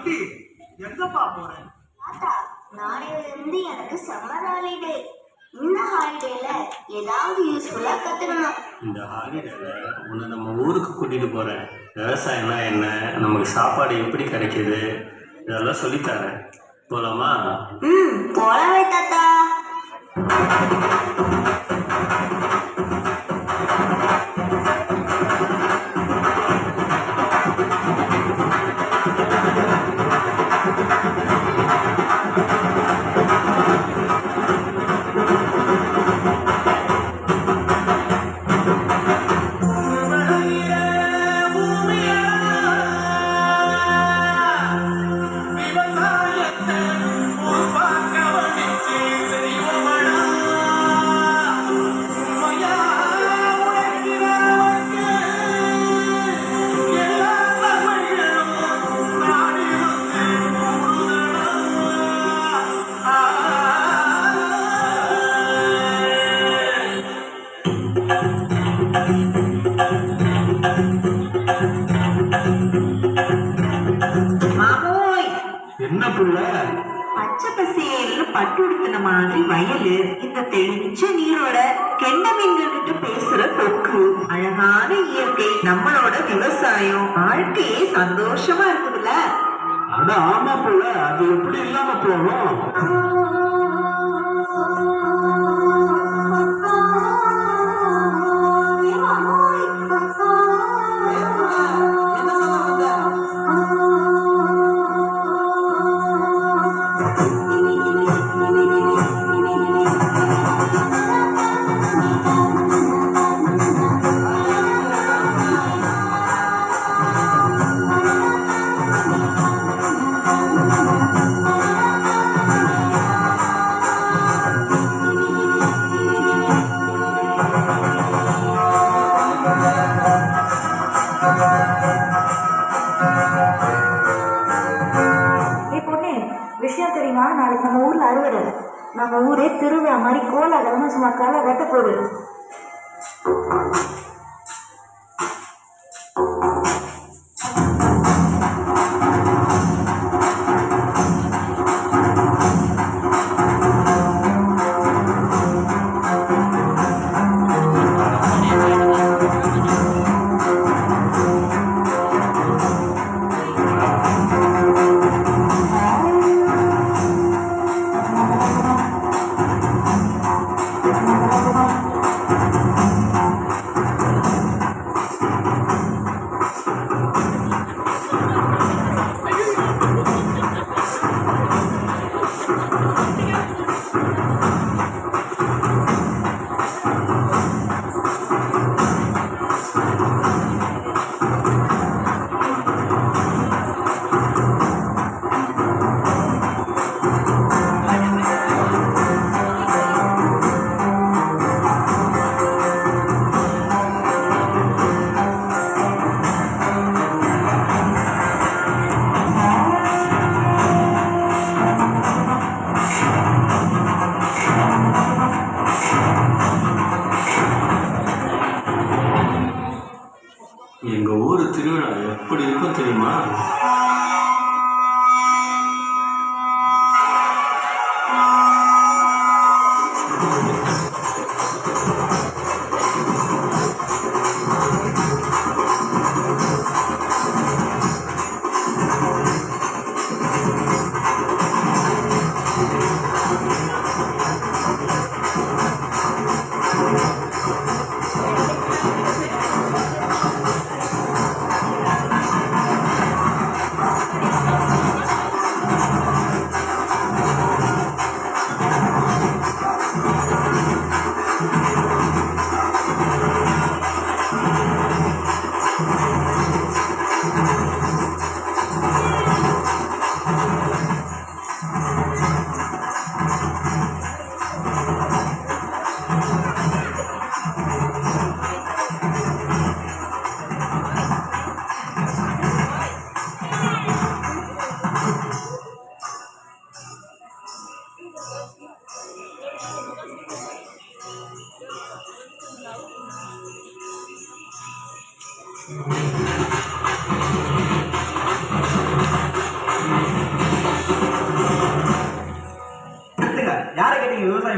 தம்பி எங்கப்பா போறேன்? தாத்தா, நாளையில இருந்து எனக்கு சம்மர் ஹாலிடே. இந்த ஹாலிடேல ஏதாவது யூஸ்ஃபுல்லா கத்துக்கணும். இந்த ஹாலிடேல உன்னை நம்ம ஊருக்கு கூட்டிட்டு போறேன். விவசாயம்னா என்ன, நமக்கு சாப்பாடு எப்படி கிடைக்குது, இதெல்லாம் சொல்லித்தரேன். போலாமா? போலாமே தாத்தா. என்ன புள்ள? பச்சை பசேல்னு பட்டு உடுத்தின மாதிரி வயலு, இந்த தெளிஞ்ச நீரோட கெண்ட மீன்கிட்ட பேசுற கொக்கு, அழகான இயற்கை, நம்மளோட விவசாயம், வாழ்க்கையே சந்தோஷமா இருக்குதுல்ல. அட ஆமா புள்ள, அது எப்படி இல்லாம போகும்? விஷயம் தெரியுமா? நாளைக்கு நம்ம ஊர்ல அறுவடை. நம்ம ஊரே திருவிழா மாதிரி கோலாகலமா சும்மா களை வெட்ட போகுது. எங்க ஊர் திருவிழா எப்படி இருக்கும் தெரியுமா?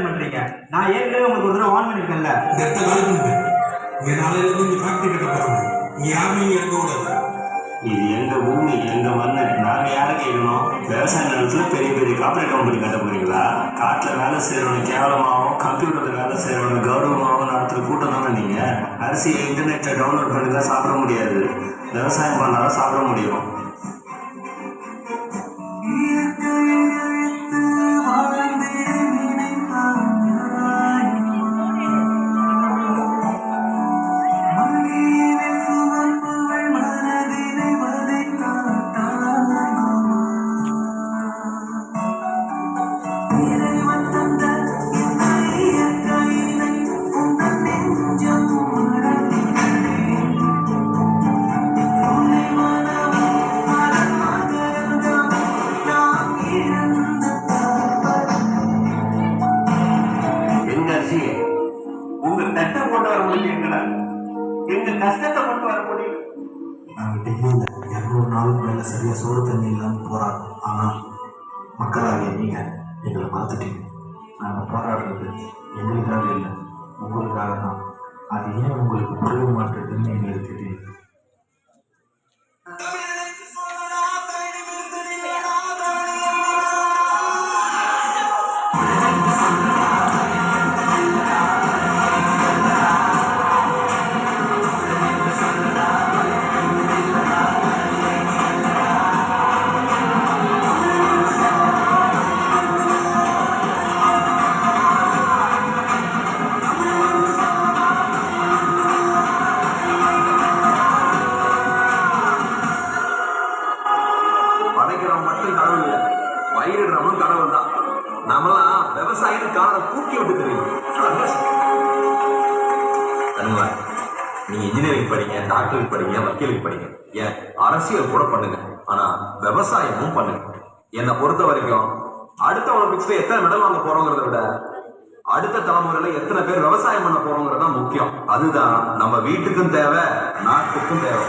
ஜாயின் பண்றீங்க? நான் ஏற்கனவே உங்களுக்கு ஒரு தடவை வார்ன் பண்ணிருக்கேன்ல. இந்த இடத்த காலி பண்ணுங்க. இங்க நாளையில இருந்து இங்க ஃபேக்டரி கட்ட போறாங்க. இங்க யாருமே இங்க இருக்க கூடாது. இது எங்க பூமி, எங்க மண்ணு. நாங்க யாரை கேட்கணும்? விவசாய நிலத்துல பெரிய பெரிய கார்பரேட் கம்பெனி கட்ட போறீங்களா? காட்டுல வேலை செய்யறவங்க கேவலமாகவும், கம்ப்யூட்டர்ல வேலை செய்யறவங்க கௌரவமாகவும் நடத்துற கூட்டம் தானே நீங்க. அரிசியை இன்டர்நெட்ல டவுன்லோட் பண்ணி தான் சாப்பிட முடியாது. விவசாயம் பண்ணாதான் சாப்பிட முடியும். உங்க தட்டை கொண்டு வர முடியுங்களா? எங்க கஷ்டத்தை கொண்டு வர முடியும். நாங்கள் டெல்லியில் 200 நாளுக்கு மேலே சரியாக சோறு தண்ணி இல்லாமல் போராடுறோம். ஆனால் மக்களாகிய நீங்கள் எங்களை பார்த்துட்டீங்க. நாங்கள் போராடுறது எங்களுக்காக இல்லை, உங்களுக்காக தான். அது ஏன் உங்களுக்கு புரிய மாட்டேங்குதுன்னு எங்களுக்கு தெரியும். படைக்கிறவன் மட்டும் கடவுள் இல்லை, பயிரிடுறவனும் கடவுள் தான். நாமெல்லாம் விவசாயின்னு காலை தூக்கி விட்டு தெரியும். நீங்க இன்ஜினியரிங் படிங்க, டாக்டருக்கு படிங்க, வக்கீலுக்கு படிங்க, ஏன் அரசியல் கூட பண்ணுங்க. ஆனா விவசாயமும் பண்ணுங்க. என்னை பொறுத்த வரைக்கும் அடுத்த ஒலிம்பிக்ஸ்ல எத்தனை மெடல் வாங்க போறோங்கிறத விட அடுத்த தலைமுறையில எத்தனை பேர் விவசாயம் பண்ண போறோங்கிறது தான் முக்கியம். அதுதான் நம்ம வீட்டுக்கும் தேவை, நாட்டுக்கும் தேவை.